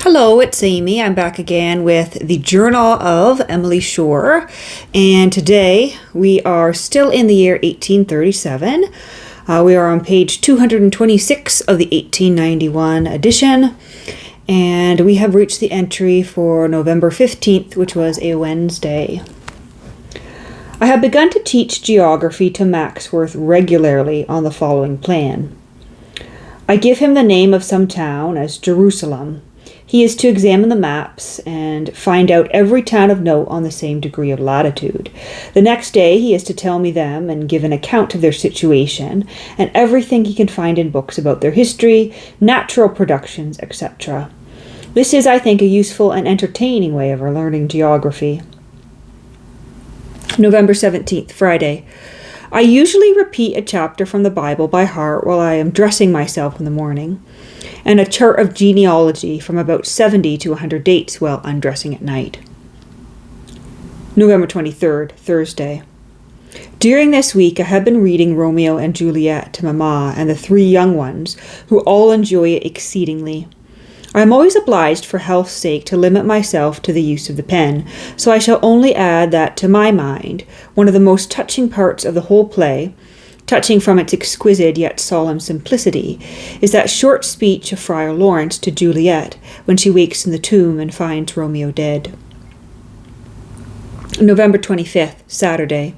Hello, it's Amy. I'm back again with the Journal of Emily Shore, and today we are still in the year 1837. We are on page 226 of the 1891 edition, and we have reached the entry for November 15th, which was a Wednesday. I have begun to teach geography to Maxworth regularly on the following plan. I give him the name of some town as Jerusalem. He is to examine the maps and find out every town of note on the same degree of latitude. The next day he is to tell me them and give an account of their situation and everything he can find in books about their history, natural productions, etc. This is, I think, a useful and entertaining way of learning geography. November 17th, Friday. I usually repeat a chapter from the Bible by heart while I am dressing myself in the morning, and a chart of genealogy from about 70 to 100 dates while undressing at night. November 23rd, Thursday. During this week, I have been reading Romeo and Juliet to Mamma and the three young ones, who all enjoy it exceedingly. I am always obliged for health's sake to limit myself to the use of the pen, so I shall only add that, to my mind, one of the most touching parts of the whole play, touching from its exquisite yet solemn simplicity, is that short speech of Friar Lawrence to Juliet when she wakes in the tomb and finds Romeo dead. November 25th, Saturday.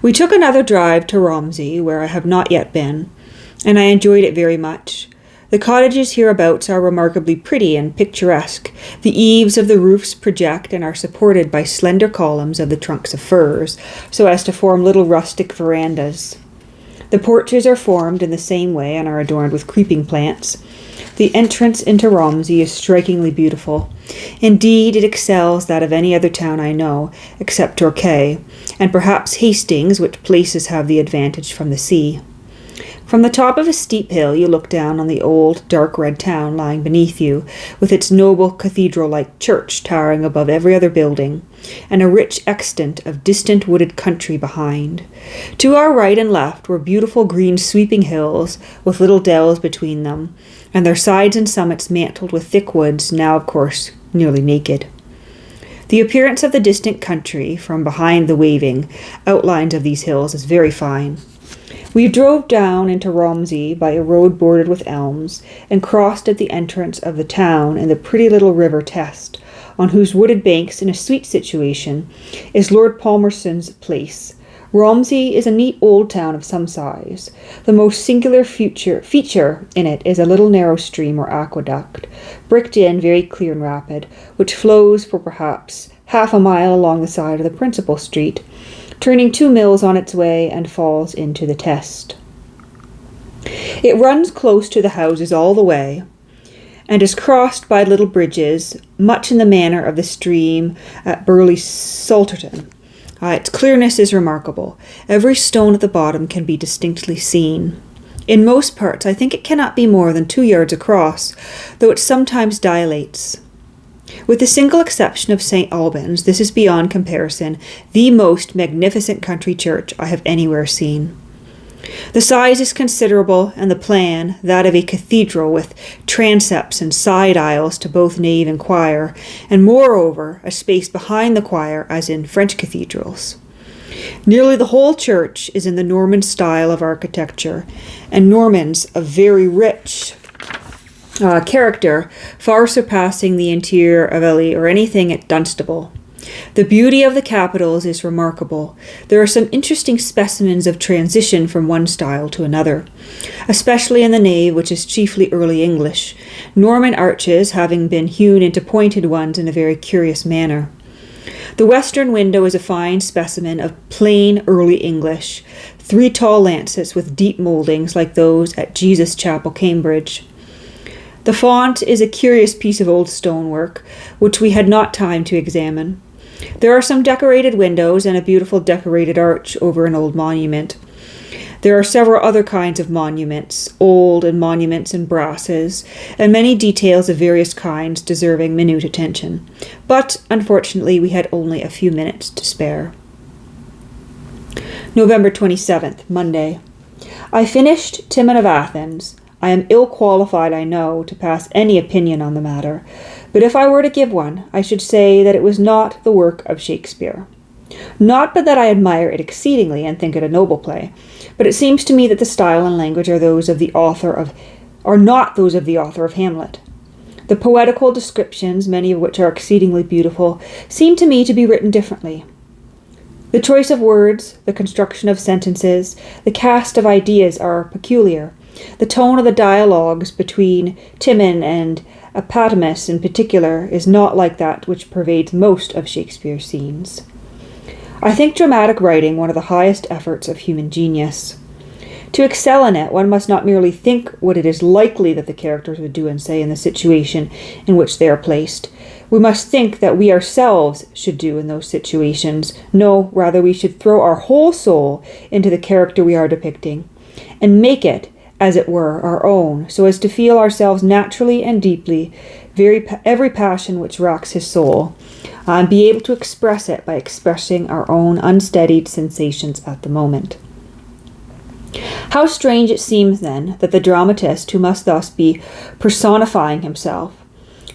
We took another drive to Romsey, where I have not yet been, and I enjoyed it very much. The cottages hereabouts are remarkably pretty and picturesque. The eaves of the roofs project and are supported by slender columns of the trunks of firs, so as to form little rustic verandas. The porches are formed in the same way and are adorned with creeping plants. The entrance into Romsey is strikingly beautiful. Indeed, it excels that of any other town I know, except Torquay, and perhaps Hastings, which places have the advantage from the sea. From the top of a steep hill you look down on the old, dark red town lying beneath you, with its noble cathedral-like church towering above every other building, and a rich extent of distant wooded country behind. To our right and left were beautiful green sweeping hills, with little dells between them, and their sides and summits mantled with thick woods, now, of course, nearly naked. The appearance of the distant country, from behind the waving outlines of these hills, is very fine. We drove down into Romsey by a road bordered with elms, and crossed at the entrance of the town in the pretty little river Test, on whose wooded banks, in a sweet situation, is Lord Palmerston's place. Romsey is a neat old town of some size. The most singular feature in it is a little narrow stream or aqueduct, bricked in, very clear and rapid, which flows for perhaps half a mile along the side of the principal street, turning 2 mills on its way, and falls into the Test. It runs close to the houses all the way, and is crossed by little bridges, much in the manner of the stream at Burley Salterton. Its clearness is remarkable. Every stone at the bottom can be distinctly seen. In most parts, I think it cannot be more than 2 yards across, though it sometimes dilates. With the single exception of St. Albans, this is beyond comparison the most magnificent country church I have anywhere seen. The size is considerable, and the plan, that of a cathedral with transepts and side aisles to both nave and choir, and moreover a space behind the choir as in French cathedrals. Nearly the whole church is in the Norman style of architecture, and Normans of very rich character, far surpassing the interior of Ely or anything at Dunstable. The beauty of the capitals is remarkable. There are some interesting specimens of transition from one style to another, especially in the nave, which is chiefly early English, Norman arches having been hewn into pointed ones in a very curious manner. The western window is a fine specimen of plain early English, 3 tall lancets with deep mouldings like those at Jesus Chapel, Cambridge. The font is a curious piece of old stonework, which we had not time to examine. There are some decorated windows and a beautiful decorated arch over an old monument. There are several other kinds of monuments, old and monuments in brasses, and many details of various kinds deserving minute attention. But, unfortunately, we had only a few minutes to spare. November 27th, Monday. I finished Timon of Athens. I am ill qualified, I know, to pass any opinion on the matter, but if I were to give one, I should say that it was not the work of Shakespeare. Not but that I admire it exceedingly and think it a noble play, but it seems to me that the style and language are not those of the author of Hamlet. The poetical descriptions, many of which are exceedingly beautiful, seem to me to be written differently. The choice of words, the construction of sentences, the cast of ideas are peculiar. The tone of the dialogues between Timon and Epatimus in particular is not like that which pervades most of Shakespeare's scenes. I think dramatic writing one of the highest efforts of human genius. To excel in it, one must not merely think what it is likely that the characters would do and say in the situation in which they are placed. We must think that we ourselves should do in those situations. No, rather we should throw our whole soul into the character we are depicting, and make it, as it were, our own, so as to feel ourselves naturally and deeply every passion which racks his soul, and be able to express it by expressing our own unsteadied sensations at the moment. How strange it seems, then, that the dramatist, who must thus be personifying himself,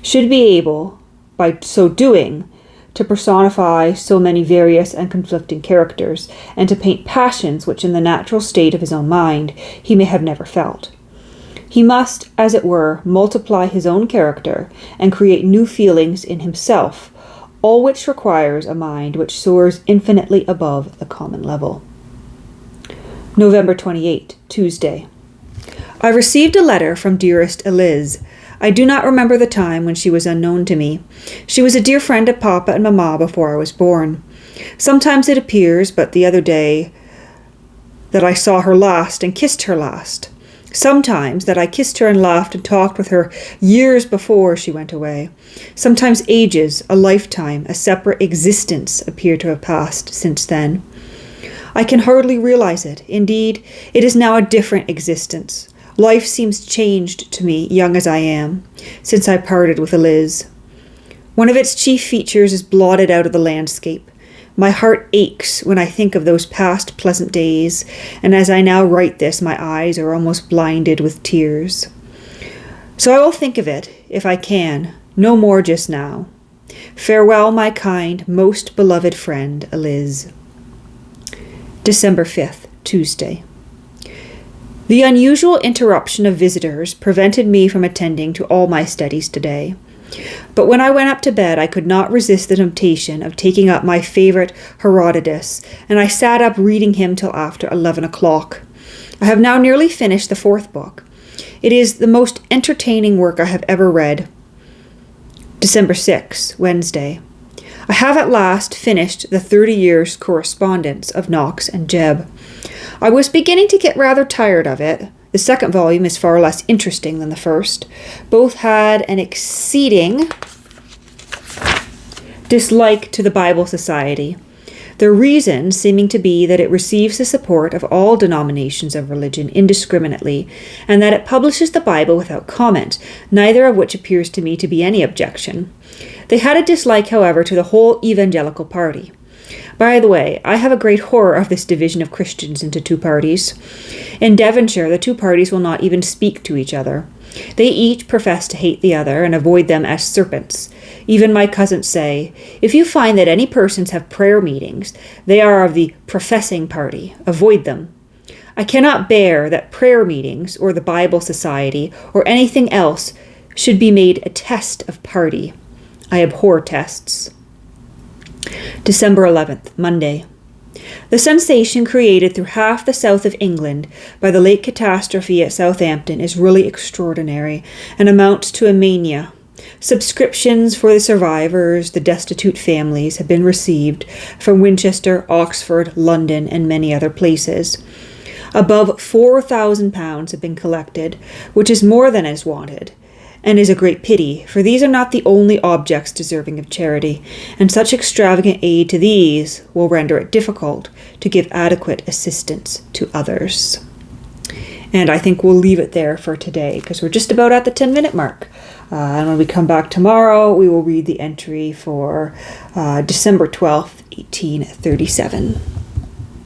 should be able, by so doing, to personify so many various and conflicting characters, and to paint passions which in the natural state of his own mind he may have never felt. He must, as it were, multiply his own character, and create new feelings in himself, all which requires a mind which soars infinitely above the common level. November 28, Tuesday. I received a letter from dearest Eliz. I do not remember the time when she was unknown to me. She was a dear friend of Papa and Mamma before I was born. Sometimes it appears, but the other day, that I saw her last and kissed her last. Sometimes that I kissed her and laughed and talked with her years before she went away. Sometimes ages, a lifetime, a separate existence appear to have passed since then. I can hardly realize it. Indeed, it is now a different existence. Life seems changed to me, young as I am, since I parted with Eliz. One of its chief features is blotted out of the landscape. My heart aches when I think of those past pleasant days, and as I now write this, my eyes are almost blinded with tears. So I will think of it, if I can, no more just now. Farewell, my kind, most beloved friend, Eliz. December 5th, Tuesday. The unusual interruption of visitors prevented me from attending to all my studies today. But when I went up to bed, I could not resist the temptation of taking up my favorite Herodotus, and I sat up reading him till after 11 o'clock. I have now nearly finished the 4th book. It is the most entertaining work I have ever read. December 6, Wednesday. I have at last finished the 30 years' correspondence of Knox and Jebb. I was beginning to get rather tired of it. The 2nd volume is far less interesting than the 1st. Both had an exceeding dislike to the Bible Society, the reason seeming to be that it receives the support of all denominations of religion indiscriminately, and that it publishes the Bible without comment, neither of which appears to me to be any objection. They had a dislike, however, to the whole evangelical party. By the way, I have a great horror of this division of Christians into 2 parties. In Devonshire, the 2 parties will not even speak to each other. They each profess to hate the other and avoid them as serpents. Even my cousins say, if you find that any persons have prayer meetings, they are of the professing party. Avoid them. I cannot bear that prayer meetings, or the Bible Society, or anything else should be made a test of party. I abhor tests. December 11th, Monday. The sensation created through half the south of England by the late catastrophe at Southampton is really extraordinary and amounts to a mania. Subscriptions for the survivors, the destitute families, have been received from Winchester, Oxford, London, and many other places. Above £4,000 have been collected, which is more than is wanted, and is a great pity, for these are not the only objects deserving of charity, and such extravagant aid to these will render it difficult to give adequate assistance to others. And I think we'll leave it there for today, because we're just about at the 10-minute mark. And when we come back tomorrow, we will read the entry for December 12th, 1837.